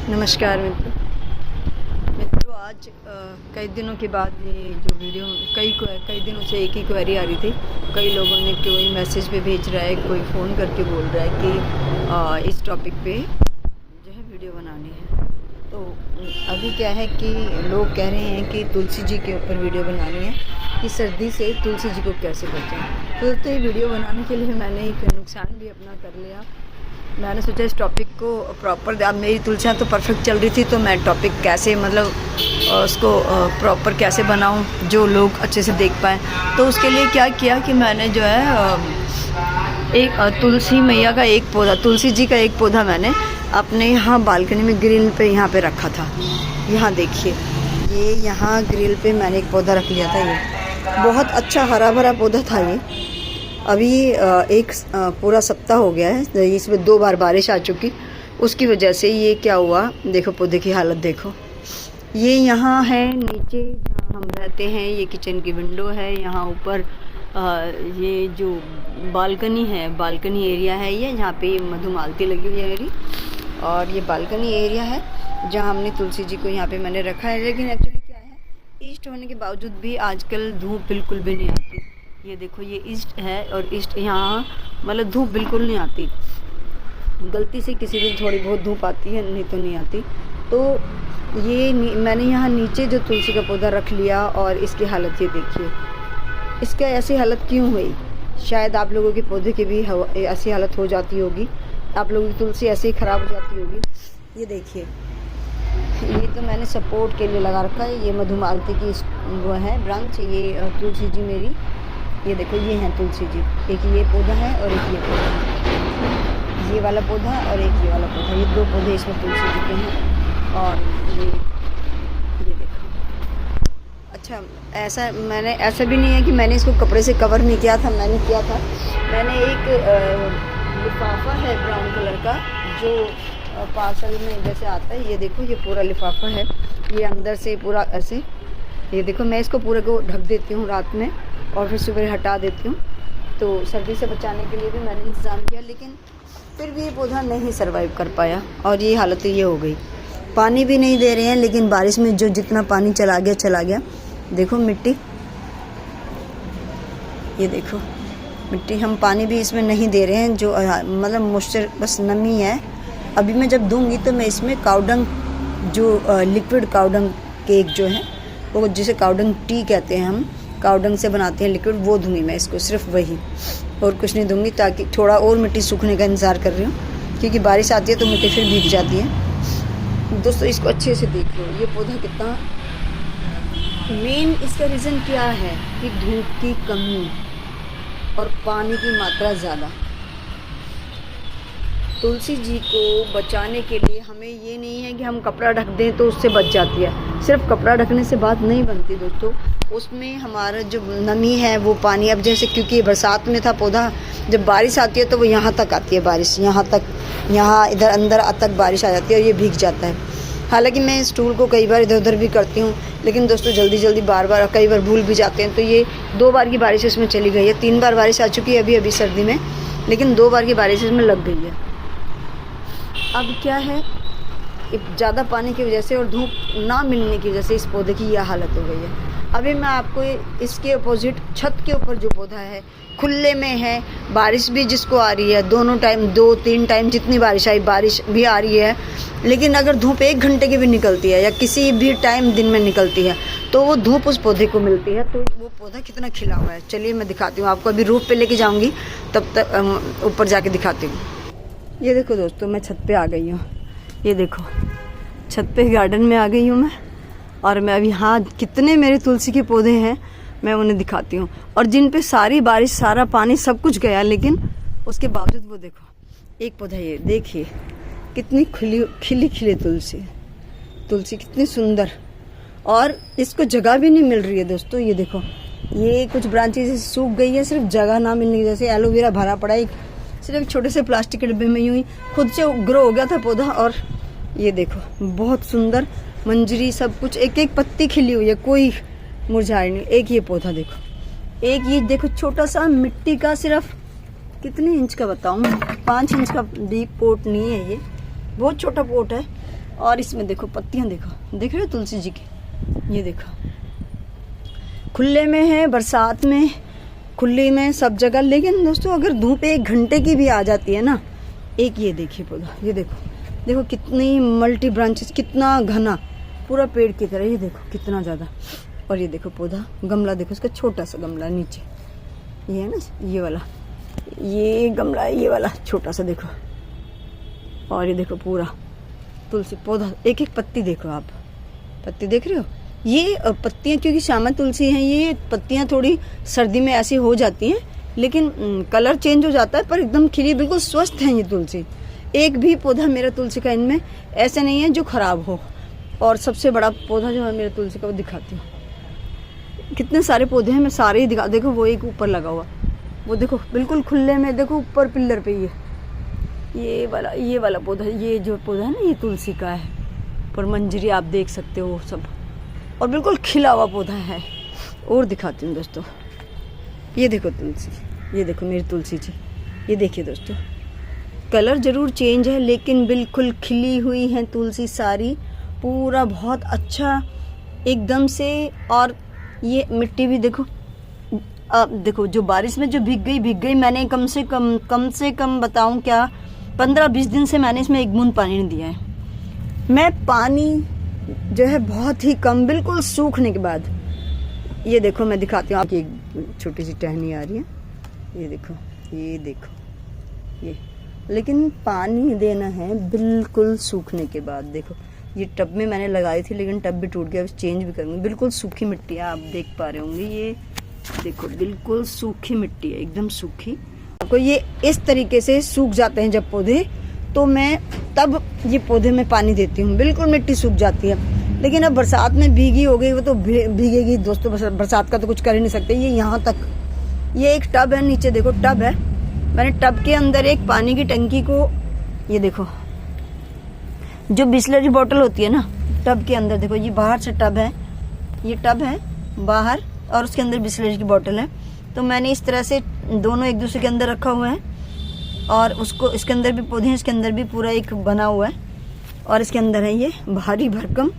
नमस्कार मित्रों, आज कई दिनों के बाद ये जो वीडियो कई दिनों से एक ही क्वेरी आ रही थी। कई लोगों ने कोई मैसेज पे भेज रहा है, कोई फ़ोन करके बोल रहा है कि इस टॉपिक पे जो है वीडियो बनानी है। तो अभी क्या है कि लोग कह रहे हैं कि तुलसी जी के ऊपर वीडियो बनानी है कि सर्दी से तुलसी जी को कैसे बचाएं। तो ये वीडियो बनाने के लिए मैंने एक नुकसान भी अपना कर लिया। मैंने सोचा इस टॉपिक को प्रॉपर, अब मेरी तुलसियाँ तो परफेक्ट चल रही थी, तो मैं टॉपिक कैसे उसको प्रॉपर कैसे बनाऊं जो लोग अच्छे से देख पाएँ। तो उसके लिए क्या किया कि मैंने जो है एक तुलसी मैया का एक पौधा, तुलसी जी का एक पौधा मैंने अपने यहाँ बालकनी में ग्रिल पे यहाँ पे रखा था। यहाँ देखिए, ये यहाँ ग्रिल पे मैंने एक पौधा रख लिया था। ये बहुत अच्छा हरा भरा पौधा था। ये अभी एक पूरा सप्ताह हो गया है, इसमें 2 बार बारिश आ चुकी। उसकी वजह से ये क्या हुआ, देखो पौधे की हालत देखो। ये यहाँ है नीचे जहाँ हम रहते हैं, ये किचन की विंडो है। यहाँ ऊपर ये जो बालकनी है, बालकनी एरिया है ये, जहाँ पे मधुमालती लगी हुई है मेरी। और ये बालकनी एरिया है जहाँ हमने तुलसी जी को यहाँ पे मैंने रखा है। लेकिन एक्चुअली क्या है, ईस्ट होने के बावजूद भी आजकल धूप बिल्कुल भी नहीं आती। ये देखो, ये ईस्ट है और ईस्ट यहाँ मतलब धूप बिल्कुल नहीं आती। गलती से किसी दिन थोड़ी बहुत धूप आती है, नहीं तो नहीं आती। तो ये मैंने यहाँ नीचे जो तुलसी का पौधा रख लिया और इसकी हालत ये देखिए। इसका ऐसी हालत क्यों हुई? शायद आप लोगों के पौधे की भी ऐसी हालत हो जाती होगी, आप लोगों की तुलसी ऐसे ही ख़राब हो जाती होगी। ये देखिए, ये तो मैंने सपोर्ट के लिए लगा रखा है। ये मधुमालती की वो है ब्रांच, ये तुलसी जी मेरी। ये देखो, ये हैं तुलसी जी। एक ये पौधा है और एक ये पौधा है, ये वाला पौधा और एक ये वाला पौधा। ये 2 पौधे इसमें तुलसी जी के हैं। और ये देखो। अच्छा, ऐसा भी नहीं है कि मैंने इसको कपड़े से कवर नहीं किया था। मैंने किया था, मैंने एक लिफाफा है ब्राउन कलर का, जो पार्सल में जैसे आता है। ये देखो, ये पूरा लिफाफा है, ये अंदर से पूरा ऐसे। ये देखो, मैं इसको पूरे को ढक देती हूँ रात में और फिर सुबह हटा देती हूँ। तो सर्दी से बचाने के लिए भी मैंने इंतज़ाम किया, लेकिन फिर भी ये पौधा नहीं सर्वाइव कर पाया और ये हालत ये हो गई। पानी भी नहीं दे रहे हैं, लेकिन बारिश में जो जितना पानी चला गया। देखो मिट्टी, ये देखो मिट्टी, हम पानी भी इसमें नहीं दे रहे हैं। जो मतलब मॉइस्चर, बस नमी है। अभी मैं जब दूंगी तो मैं इसमें काउडंग, जो लिक्विड काउडंग केक जो है, वो जिसे काउडंग टी कहते हैं, हम काउडंग से बनाते हैं लिक्विड, वो दूंगी मैं इसको, सिर्फ वही, और कुछ नहीं दूंगी। ताकि थोड़ा और मिट्टी सूखने का इंतज़ार कर रही हूँ, क्योंकि बारिश आती है तो मिट्टी फिर भीग जाती है। दोस्तों, इसको अच्छे से देख लो, ये पौधा कितना, मेन इसका रीज़न क्या है कि धूप की कमी और पानी की मात्रा ज़्यादा। तुलसी जी को बचाने के लिए हमें ये नहीं है कि हम कपड़ा ढक दें तो उससे बच जाती है। सिर्फ कपड़ा ढकने से बात नहीं बनती दोस्तों, उसमें हमारा जो नमी है वो पानी, अब जैसे क्योंकि बरसात में था पौधा, जब बारिश आती है तो वो यहाँ तक आती है बारिश, यहाँ इधर अंदर तक बारिश आ जाती है और ये भीग जाता है। हालांकि मैं इस टूल को कई बार इधर उधर भी करती हूँ, लेकिन दोस्तों जल्दी बार कई बार भूल भी जाते हैं। तो ये 2 बार की बारिश इसमें चली गई है, 3 बार बारिश आ चुकी है अभी सर्दी में, लेकिन 2 बार की बारिश इसमें लग गई है। अब क्या है, ज़्यादा पानी की वजह से और धूप ना मिलने की वजह से इस पौधे की यह हालत हो गई है। अभी मैं आपको इसके अपोजिट छत के ऊपर जो पौधा है, खुले में है, बारिश भी जिसको आ रही है, दोनों टाइम 2-3 टाइम जितनी बारिश आई, बारिश भी आ रही है। लेकिन अगर धूप 1 घंटे की भी निकलती है या किसी भी टाइम दिन में निकलती है, तो वो धूप उस पौधे को मिलती है। तो वो पौधा कितना खिला हुआ है, चलिए मैं दिखाती हूँ आपको। अभी रूफ पे लेके जाऊँगी, तब तक ऊपर जाके दिखाती हूँ। ये देखो दोस्तों, मैं छत पे आ गई हूँ। ये देखो, छत पे गार्डन में आ गई हूँ मैं, और मैं अभी यहाँ कितने मेरे तुलसी के पौधे हैं मैं उन्हें दिखाती हूँ, और जिन पे सारी बारिश, सारा पानी, सब कुछ गया, लेकिन उसके बावजूद वो देखो एक पौधा, ये देखिए कितनी खिली तुलसी कितनी सुंदर, और इसको जगह भी नहीं मिल रही है दोस्तों। ये देखो, ये कुछ ब्रांचेस सूख गई है, सिर्फ जगह ना मिलने की वजह से। एलोवेरा भरा पड़ा है, सिर्फ छोटे से प्लास्टिक के डिब्बे में यूँ ही खुद से ग्रो हो गया था पौधा। और ये देखो बहुत सुंदर मंजरी, सब कुछ, एक पत्ती खिली हुई है, कोई मुरझाई नहीं। एक ये पौधा देखो, एक ये देखो छोटा सा मिट्टी का, सिर्फ कितने इंच का बताऊँ, 5 इंच का डीप पोट नहीं है ये, बहुत छोटा पोट है। और इसमें देखो पत्तियां, देखो देख रहे हो तुलसी जी की, ये देखो खुले में है, बरसात में खुले में सब जगह। लेकिन दोस्तों अगर धूप 1 घंटे की भी आ जाती है ना, एक ये देखिए पौधा, ये देखो देखो कितनी मल्टी ब्रांचेस, कितना घना पूरा पेड़ की तरह, ये देखो कितना ज़्यादा। और ये देखो पौधा, गमला देखो इसका, छोटा सा गमला नीचे, ये है ना ये वाला, ये गमला है ये वाला छोटा सा देखो। और ये देखो पूरा तुलसी पौधा, एक एक पत्ती देखो आप, पत्ती देख रहे हो, ये पत्तियां क्योंकि श्यामा तुलसी हैं, ये पत्तियां थोड़ी सर्दी में ऐसी हो जाती हैं, लेकिन कलर चेंज हो जाता है, पर एकदम खिली, बिल्कुल स्वस्थ हैं ये तुलसी। एक भी पौधा मेरा तुलसी का इनमें ऐसे नहीं है जो खराब हो। और सबसे बड़ा पौधा जो है मेरा तुलसी का, वो दिखाती हूँ। कितने सारे पौधे हैं, मैं सारे ही दिखा, देखो वो एक ऊपर लगा हुआ, वो देखो बिल्कुल खुले में, देखो ऊपर पिल्लर पे ये वाला पौधा, ये जो पौधा है ना ये तुलसी का है, पर मंजरी आप देख सकते हो सब, और बिल्कुल खिला हुआ पौधा है। और दिखाती हूँ दोस्तों, ये देखो तुलसी, ये देखो मेरी तुलसी जी, ये देखिए दोस्तों, कलर ज़रूर चेंज है लेकिन बिल्कुल खिली हुई है तुलसी सारी, पूरा बहुत अच्छा एकदम से। और ये मिट्टी भी देखो, आप देखो जो बारिश में जो भीग गई, मैंने कम से कम बताऊं क्या, 15-20 दिन से मैंने इसमें एक बूंद पानी नहीं दिया है। मैं पानी जो है बहुत ही कम, बिल्कुल सूखने के बाद। ये देखो मैं दिखाती हूँ आपकी, एक छोटी सी टहनी आ रही है, ये देखो ये, लेकिन पानी देना है बिल्कुल सूखने के बाद। देखो ये टब में मैंने लगाई थी लेकिन टब भी टूट गया, चेंज भी करूँगी। बिल्कुल सूखी मिट्टी है, आप देख पा रहे होंगे, ये देखो बिल्कुल सूखी मिट्टी है, एकदम सूखी। आपको ये इस तरीके से सूख जाते हैं जब पौधे, तो मैं तब ये पौधे में पानी देती हूँ, बिल्कुल मिट्टी सूख जाती है। लेकिन अब बरसात में भीगी हो गई, वो तो भीगेगी दोस्तों, बरसात का तो कुछ कर ही नहीं सकते। ये यहाँ तक, ये एक टब है, नीचे देखो टब है, मैंने टब के अंदर एक पानी की टंकी को, ये देखो जो बिस्लरी बोतल होती है ना टब के अंदर, देखो ये बाहर से टब है, ये टब है बाहर, और उसके अंदर बिस्लरी की बोतल है। तो मैंने इस तरह से दोनों एक दूसरे के अंदर रखा हुआ है, और उसको इसके अंदर भी पौधे हैं, इसके अंदर भी पूरा एक बना हुआ है, और इसके अंदर है ये भारी भरकम,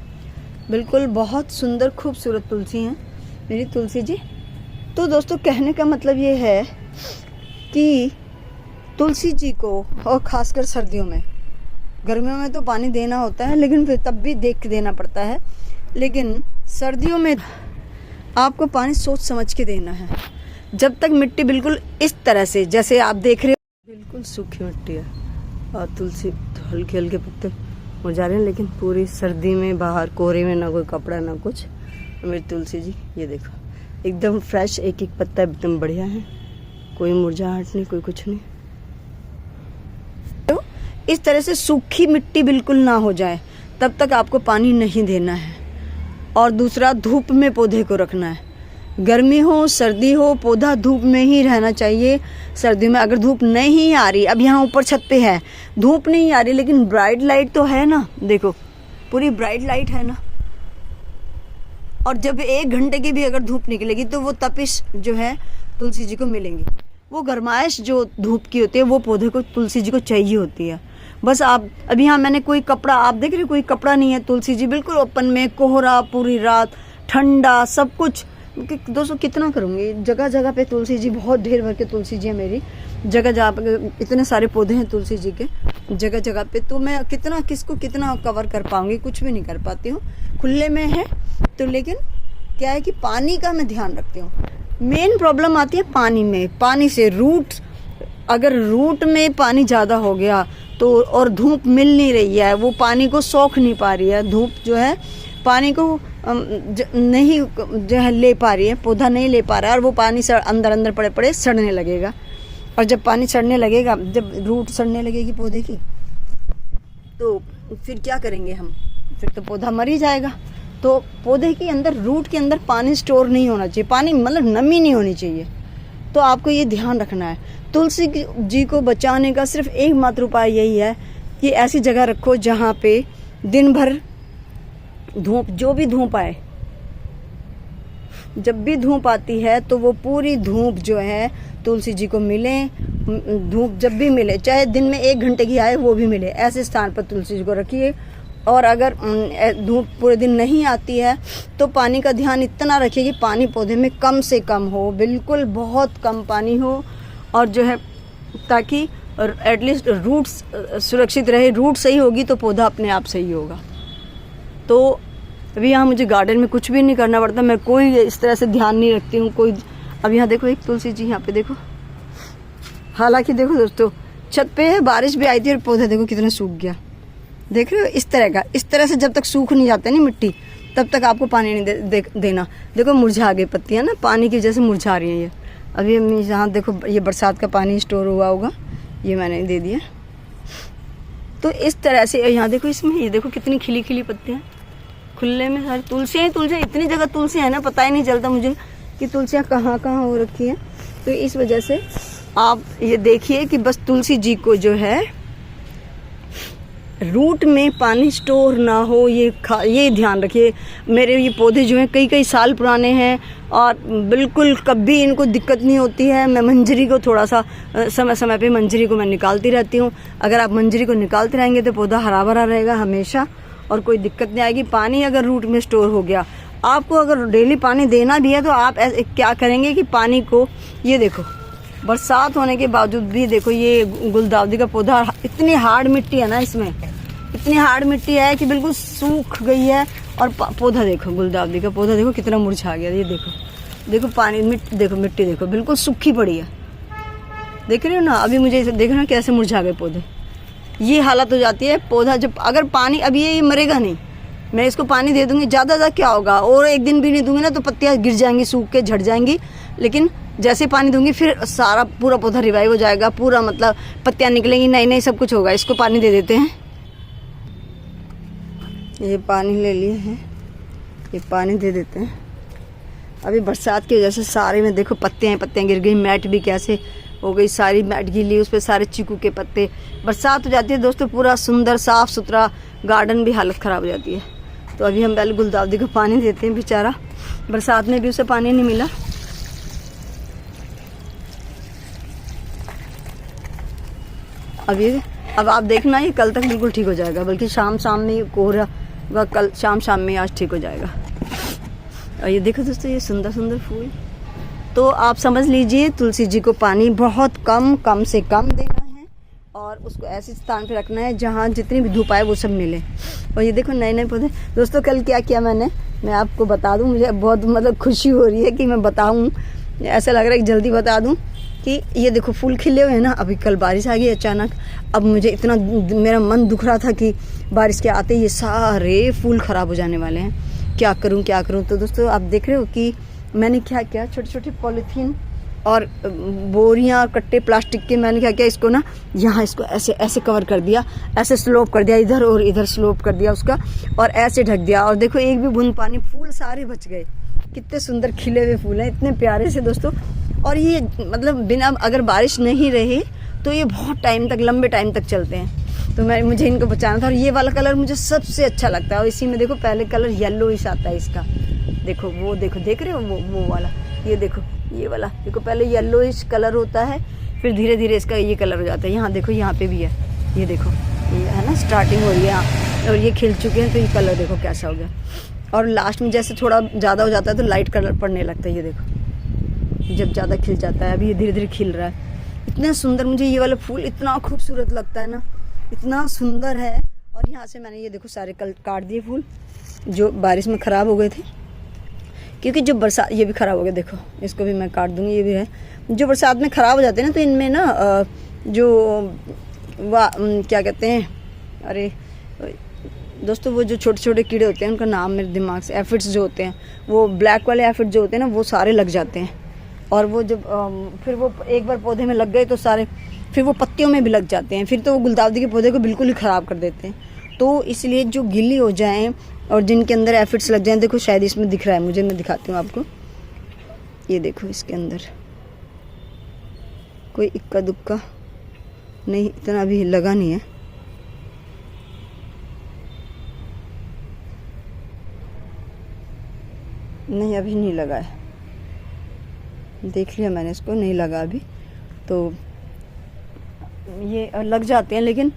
बिल्कुल बहुत सुंदर खूबसूरत तुलसी हैं मेरी तुलसी जी। तो दोस्तों कहने का मतलब ये है कि तुलसी जी को, और ख़ासकर सर्दियों में, गर्मियों में तो पानी देना होता है लेकिन फिर तब भी देख के देना पड़ता है, लेकिन सर्दियों में आपको पानी सोच समझ के देना है। जब तक मिट्टी बिल्कुल इस तरह से जैसे आप देख रहे हो, बिल्कुल सूखी मिट्टी है, और तुलसी हल्के हल्के पत्ते मुरझा रहे हैं, लेकिन पूरी सर्दी में बाहर कोहरे में ना कोई कपड़ा ना कुछ। मेरी तुलसी जी ये देखो एकदम फ्रेश, एक एक पत्ता एकदम बढ़िया है, कोई मुरझाहट नहीं, कोई कुछ नहीं। तो इस तरह से सूखी मिट्टी बिल्कुल ना हो जाए तब तक आपको पानी नहीं देना है। और दूसरा, धूप में पौधे को रखना है, गर्मी हो सर्दी हो, पौधा धूप में ही रहना चाहिए। सर्दी में अगर धूप नहीं आ रही, अब यहाँ ऊपर छत पे है धूप नहीं आ रही, लेकिन ब्राइट लाइट तो है ना, देखो पूरी ब्राइट लाइट है ना, और जब 1 घंटे की भी अगर धूप निकलेगी तो वो तपिश जो है तुलसी जी को मिलेंगी, वो गरमाइश जो धूप की होती है वो पौधे को, तुलसी जी को चाहिए होती है। बस आप अभी यहाँ मैंने कोई कपड़ा, आप देख रहे हो कोई कपड़ा नहीं है, तुलसी जी बिल्कुल ओपन में, कोहरा पूरी रात, ठंडा सब कुछ। दोस्तों कितना करूँगी, जगह जगह पे तुलसी जी, बहुत ढेर भर के तुलसी जी है मेरी, जगह जगह पे इतने सारे पौधे हैं तुलसी जी के जगह जगह पे, तो मैं किसको कितना कवर कर पाऊँगी, कुछ भी नहीं कर पाती हूँ। खुले में है तो, लेकिन क्या है कि पानी का मैं ध्यान रखती हूँ। मेन प्रॉब्लम आती है पानी में, पानी से रूट, अगर रूट में पानी ज़्यादा हो गया तो, और धूप मिल नहीं रही है, वो पानी को सोख नहीं पा रही है, धूप जो है पानी को नहीं जो है ले पा रही है, पौधा नहीं ले पा रहा है, और वो पानी अंदर पड़े सड़ने लगेगा। और जब पानी सड़ने लगेगा, जब रूट सड़ने लगेगी पौधे की, तो फिर क्या करेंगे हम, फिर तो पौधा मर ही जाएगा। तो पौधे के अंदर, रूट के अंदर पानी स्टोर नहीं होना चाहिए, पानी मतलब नमी नहीं होनी चाहिए। तो आपको ये ध्यान रखना है। तुलसी जी को बचाने का सिर्फ एकमात्र उपाय यही है कि ऐसी जगह रखो जहाँ पे दिन भर धूप, जो भी धूप आए, जब भी धूप आती है तो वो पूरी धूप जो है तुलसी जी को मिले। धूप जब भी मिले, चाहे दिन में 1 घंटे की आए वो भी मिले, ऐसे स्थान पर तुलसी जी को रखिए। और अगर धूप पूरे दिन नहीं आती है तो पानी का ध्यान इतना रखिए कि पानी पौधे में कम से कम हो, बिल्कुल बहुत कम पानी हो, और जो है ताकि एटलीस्ट रूट्स सुरक्षित रहे। रूट सही होगी तो पौधा अपने आप सही होगा। तो अभी यहाँ मुझे गार्डन में कुछ भी नहीं करना पड़ता, मैं कोई इस तरह से ध्यान नहीं रखती हूँ कोई। अब यहाँ देखो एक तुलसी जी यहाँ पे देखो, हालांकि देखो दोस्तों छत पे बारिश भी आई थी और पौधा देखो कितना सूख गया, देख रहे हो। इस तरह का, इस तरह से जब तक सूख नहीं जाते नहीं मिट्टी तब तक आपको पानी नहीं देना। देखो मुरझा गई पत्तियाँ ना, पानी की वजह से मुरझा रही हैं ये। अभी हम यहाँ देखो ये बरसात का पानी स्टोर हुआ होगा, ये मैंने दे दिया। तो इस तरह से यहाँ देखो, इसमें ये देखो कितनी खिली खिली पत्तियाँ, खुले में सारी तुलसियाँ तुलसियाँ, इतनी जगह तुलसियाँ है ना, पता ही नहीं चलता मुझे कि तुलसियाँ कहाँ कहाँ हो रखी हैं। तो इस वजह से आप ये देखिए कि बस तुलसी जी को जो है रूट में पानी स्टोर ना हो, ये ध्यान रखिए। मेरे ये पौधे जो हैं कई कई साल पुराने हैं और बिल्कुल कभी इनको दिक्कत नहीं होती है। मैं मंजरी को थोड़ा सा समय समय पे मंजरी को मैं निकालती रहती हूँ। अगर आप मंजरी को निकालते रहेंगे तो पौधा हरा भरा रहेगा हमेशा और कोई दिक्कत नहीं आएगी। पानी अगर रूट में स्टोर हो गया, आपको अगर डेली पानी देना भी है तो आप क्या करेंगे कि पानी को, ये देखो बरसात होने के बावजूद भी देखो ये गुलदाउदी का पौधा, इतनी हार्ड मिट्टी है ना इसमें, इतनी हार्ड मिट्टी है कि बिल्कुल सूख गई है। और पौधा देखो, गुलदाउदी का पौधा देखो कितना मुरझा गया, ये देखो देखो पानी देखो मिट्टी देखो बिल्कुल सूखी पड़ी है, देख रहे हो ना। अभी मुझे इसे देखो ना कैसे मुरझा गए पौधे, ये हालत हो जाती है। पौधा जब अगर पानी, अब ये मरेगा नहीं, मैं इसको पानी दे दूंगी ज़्यादा क्या होगा, और एक दिन भी नहीं दूंगी ना तो पत्तियाँ गिर जाएंगी, सूख के झड़ जाएंगी। लेकिन जैसे पानी दूंगी फिर सारा पूरा पौधा रिवाइव हो जाएगा, पूरा मतलब पत्तियाँ निकलेंगी, नई नई सब कुछ होगा। इसको पानी दे देते हैं, ये पानी ले लिए हैं, ये पानी दे देते हैं। अभी बरसात की वजह से सारे में देखो पत्तियाँ गिर गई, मैट भी कैसे हो गई, सारी मैट गीली, उस पर सारे चीकू के पत्ते। बरसात हो जाती है दोस्तों, पूरा सुंदर साफ़ सुथरा गार्डन भी हालत ख़राब हो जाती है। तो अभी हम पहले गुलदाउदी को पानी देते हैं, बेचारा बरसात में भी उसे पानी नहीं मिला। अब आप देखना ये कल तक बिल्कुल ठीक हो जाएगा, बल्कि शाम में कोहरा व कल शाम में आज ठीक हो जाएगा। और ये देखो दोस्तों ये सुंदर सुंदर फूल। तो आप समझ लीजिए तुलसी जी को पानी बहुत कम से कम देना है और उसको ऐसे स्थान पे रखना है जहाँ जितनी भी धूप आए वो सब मिले। और ये देखो नए नए पौधे। दोस्तों कल क्या किया मैं आपको बता दूं, मुझे बहुत मतलब खुशी हो रही है कि मैं बताऊं, ऐसा लग रहा है कि जल्दी बता दूं कि ये देखो फूल खिले हुए हैं ना। अभी कल बारिश आ गई अचानक, अब मुझे इतना मेरा मन दुख रहा था कि बारिश के आते ये सारे फूल ख़राब हो जाने वाले हैं, क्या करूं। तो दोस्तों आप देख रहे हो कि मैंने क्या किया, छोटे छोटे पॉलीथीन और बोरियां कट्टे प्लास्टिक के, मैंने क्या किया इसको ना यहाँ इसको ऐसे कवर कर दिया, ऐसे स्लोप कर दिया, इधर और इधर स्लोप कर दिया उसका, और ऐसे ढक दिया। और देखो एक भी बूंद पानी, फूल सारे बच गए। कितने सुंदर खिले हुए फूल हैं, इतने प्यारे से दोस्तों। और ये मतलब बिना अगर बारिश नहीं रही तो ये बहुत टाइम तक, लंबे टाइम तक चलते हैं। तो मुझे इनको बचाना था। और ये वाला कलर मुझे सबसे अच्छा लगता है, और इसी में देखो पहले कलर येलो ही आता है इसका, देखो वो देखो, देख रहे हो वो वाला, ये देखो ये वाला देखो, पहले येलोइश कलर होता है, फिर धीरे धीरे इसका ये कलर हो जाता है। यहाँ देखो यहाँ पे भी है, ये देखो ये है ना स्टार्टिंग हो रही है यहाँ, और ये खिल चुके हैं तो ये कलर देखो कैसा हो गया। और लास्ट में जैसे थोड़ा ज़्यादा हो जाता है तो लाइट कलर पड़ने लगता है, ये देखो जब ज़्यादा खिल जाता है। अभी ये धीरे धीरे खिल रहा है, इतना सुंदर। मुझे ये वाला फूल इतना खूबसूरत लगता है ना, इतना सुंदर है। और यहाँ से मैंने ये देखो सारे कल काट दिए फूल जो बारिश में ख़राब हो गए थे, क्योंकि जो बरसात, ये भी ख़राब हो गया देखो, इसको भी मैं काट दूँगी। ये भी है जो बरसात में ख़राब हो जाते हैं ना, तो इनमें ना क्या कहते हैं, अरे दोस्तों वो जो छोटे छोटे कीड़े होते हैं उनका नाम मेरे दिमाग से, एफिड्स जो होते हैं, वो ब्लैक वाले एफिड जो होते हैं ना, वो सारे लग जाते हैं। और वो जब फिर वो एक बार पौधे में लग गए तो सारे फिर वो पत्तियों में भी लग जाते हैं, फिर तो वो गुलदाउदी के पौधे को बिल्कुल ही ख़राब कर देते हैं। तो इसलिए जो गिल्ली हो जाएं और जिनके अंदर एफिड्स लग जाएं, देखो शायद इसमें दिख रहा है मुझे, मैं दिखाती हूँ आपको, ये देखो इसके अंदर कोई इक्का दुक्का नहीं, इतना अभी लगा नहीं है। नहीं अभी नहीं लगा है, देख लिया मैंने इसको, नहीं लगा अभी। तो ये लग जाते हैं, लेकिन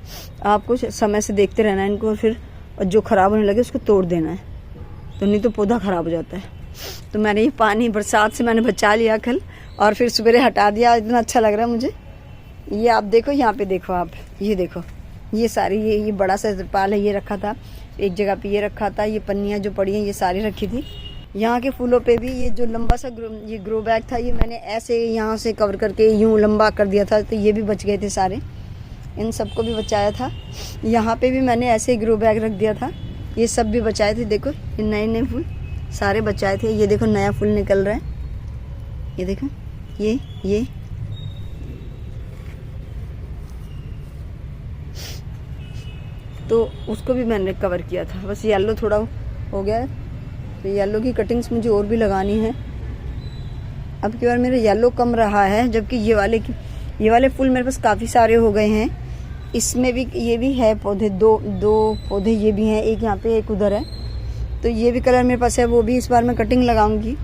आपको समय से देखते रहना है इनको, और फिर और जो ख़राब होने लगे उसको तोड़ देना है, तो नहीं तो पौधा ख़राब हो जाता है। तो मैंने ये पानी बरसात से मैंने बचा लिया कल, और फिर सवेरे हटा दिया। इतना अच्छा लग रहा है मुझे। ये आप देखो, यहाँ पे देखो आप, ये देखो, ये सारी ये बड़ा सा तिरपाल है, ये रखा था एक जगह पे, ये रखा था। ये पन्नियाँ जो पड़ी हैं ये सारी रखी थी। यहाँ के फूलों पे भी ये जो लंबा सा ये ग्रो बैग था, ये मैंने ऐसे यहाँ से कवर करके यूँ लंबा कर दिया था, तो ये भी बच गए थे सारे, इन सबको भी बचाया था। यहाँ पे भी मैंने ऐसे ही ग्रो बैग रख दिया था, ये सब भी बचाए थे। देखो ये नए नए फूल सारे बचाए थे। ये देखो नया फूल निकल रहा है, ये देखो ये तो उसको भी मैंने कवर किया था। बस येलो थोड़ा हो गया है, तो येलो की कटिंग्स मुझे और भी लगानी है। अब की बार मेरा येलो कम रहा है, जबकि ये वाले फूल मेरे पास काफ़ी सारे हो गए हैं। इसमें भी ये भी है पौधे, दो पौधे ये भी हैं, एक यहाँ पे एक उधर है। तो ये भी कलर मेरे पास है, वो भी इस बार मैं कटिंग लगाऊंगी।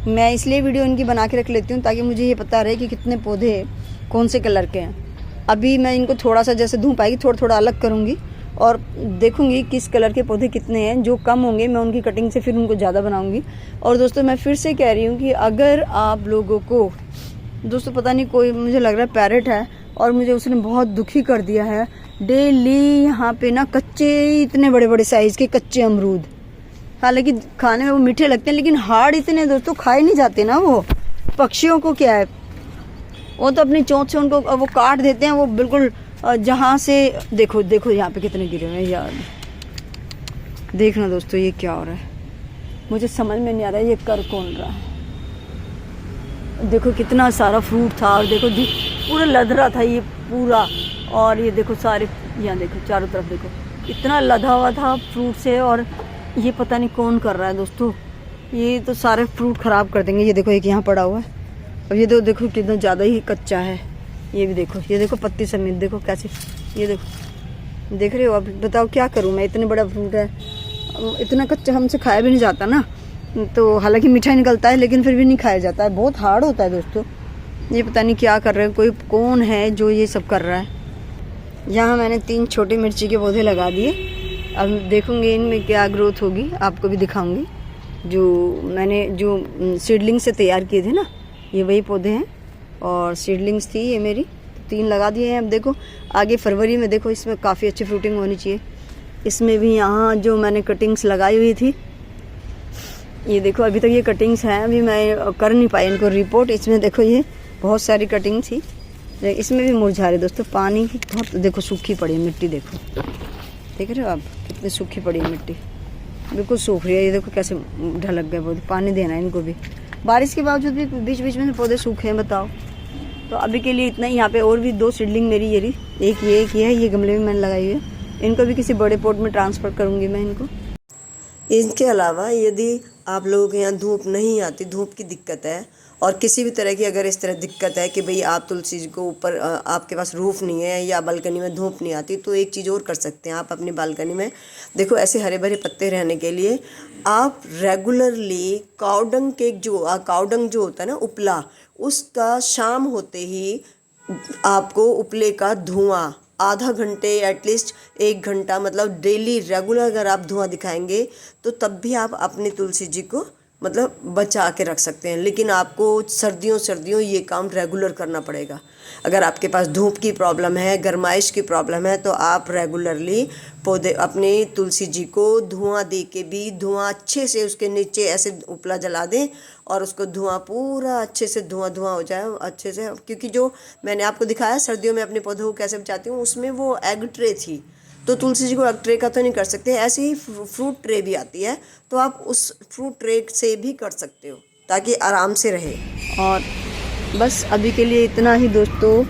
मैं इसलिए वीडियो इनकी बना के रख लेती हूँ ताकि मुझे ये पता रहे कि कितने पौधे कौन से कलर के हैं। अभी मैं इनको थोड़ा सा जैसे धूप आएगी थोड़ा थोड़ा अलग करूँगी और देखूंगी किस कलर के पौधे कितने हैं। जो कम होंगे मैं उनकी कटिंग से फिर उनको ज़्यादा बनाऊंगी। और दोस्तों मैं फिर से कह रही हूँ कि अगर आप लोगों को, दोस्तों पता नहीं कोई मुझे लग रहा है पैरेट है और मुझे उसने बहुत दुखी कर दिया है। डेली यहाँ पे ना कच्चे, इतने बड़े बड़े साइज़ के कच्चे अमरूद, हालांकि खाने में वो मीठे लगते हैं लेकिन हार्ड इतने दोस्तों खाए नहीं जाते ना। वो पक्षियों को क्या है, वो तो अपनी चोंच से उनको वो काट देते हैं। वो बिल्कुल जहाँ से देखो यहाँ पे कितने गिरे हुए हैं यार। देखना दोस्तों ये क्या हो रहा है, मुझे समझ में नहीं आ रहा है ये कर कौन रहा है। देखो कितना सारा फ्रूट था और देखो पूरा लदरा था ये पूरा। और ये देखो सारे, यहाँ देखो चारों तरफ देखो इतना लदा हुआ था फ्रूट से। और ये पता नहीं कौन कर रहा है दोस्तों, ये तो सारे फ्रूट ख़राब कर देंगे। ये देखो एक यहाँ पड़ा हुआ है, अब ये तो देखो कितना ज़्यादा ही कच्चा है। ये भी देखो, ये देखो पत्ती समेत देखो कैसे, ये देखो, देख रहे हो। अब बताओ क्या करूँ मैं, इतने बड़ा फ्रूट है, इतना कच्चा हमसे खाया भी नहीं जाता ना। तो हालांकि मीठा निकलता है लेकिन फिर भी नहीं खाया जाता है, बहुत हार्ड होता है दोस्तों। ये पता नहीं क्या कर रहे हैं, कोई कौन है जो ये सब कर रहा है। यहाँ मैंने 3 छोटी मिर्ची के पौधे लगा दिए, अब देखूँगी इनमें क्या ग्रोथ होगी, आपको भी दिखाऊँगी। जो मैंने जो सीडलिंग से तैयार किए थे ना, ये वही पौधे हैं और सीडलिंग्स थी ये मेरी, 3 लगा दिए हैं। अब देखो आगे फरवरी में देखो इसमें काफ़ी अच्छी फ्रूटिंग होनी चाहिए। इसमें भी यहाँ जो मैंने कटिंग्स लगाई हुई थी, ये देखो अभी तक ये कटिंग्स हैं, अभी मैं कर नहीं पाई इनको रिपोर्ट। इसमें देखो ये बहुत सारी कटिंग थी, इसमें भी मुरझा रहे दोस्तों। पानी की बहुत देखो सूखी पड़ी है मिट्टी, देखो देख रहे हो आप कितनी सूखी पड़ी है मिट्टी, बिल्कुल सूख रही है। ये देखो कैसे ढलक गए पौधे, पानी देना है इनको भी। बारिश के बावजूद भी बीच बीच में पौधे सूखे हैं, बताओ। तो अभी के लिए इतना ही। यहाँ पे और भी 2 सीडलिंग मेरी ये एक ये है, ये गमले में मैंने लगाई हुई है। इनको भी किसी बड़े पॉट में ट्रांसफ़र करूँगी मैं इनको। इनके अलावा यदि आप लोगों के यहाँ धूप नहीं आती, धूप की दिक्कत है और किसी भी तरह की अगर इस तरह दिक्कत है कि भाई आप तुलसी जी को ऊपर आपके पास रूफ नहीं है या बालकनी में धूप नहीं आती, तो एक चीज़ और कर सकते हैं आप अपनी बालकनी में। देखो ऐसे हरे भरे पत्ते रहने के लिए आप रेगुलरली काउडंग जो होता है ना उपला, उसका शाम होते ही आपको उपले का धुआं आधा घंटे एटलीस्ट 1 घंटा, मतलब डेली रेगुलर अगर आप धुआं दिखाएंगे तो तब भी आप अपनी तुलसी जी को मतलब बचा के रख सकते हैं। लेकिन आपको सर्दियों ये काम रेगुलर करना पड़ेगा। अगर आपके पास धूप की प्रॉब्लम है, गर्माइश की प्रॉब्लम है, तो आप रेगुलरली पौधे अपनी तुलसी जी को धुआं दे के भी, धुआं अच्छे से उसके नीचे ऐसे उपला जला दें और उसको धुआं पूरा अच्छे से धुआं हो जाए अच्छे से। क्योंकि जो मैंने आपको दिखाया सर्दियों में अपने पौधों को कैसे बचाती हूँ, उसमें वो एग ट्रे थी, तो तुलसी जी को एग ट्रे का तो नहीं कर सकते। ऐसे ही फ्रूट ट्रे भी आती है, तो आप उस फ्रूट ट्रे से भी कर सकते हो ताकि आराम से रहे। और बस अभी के लिए इतना ही दोस्तों।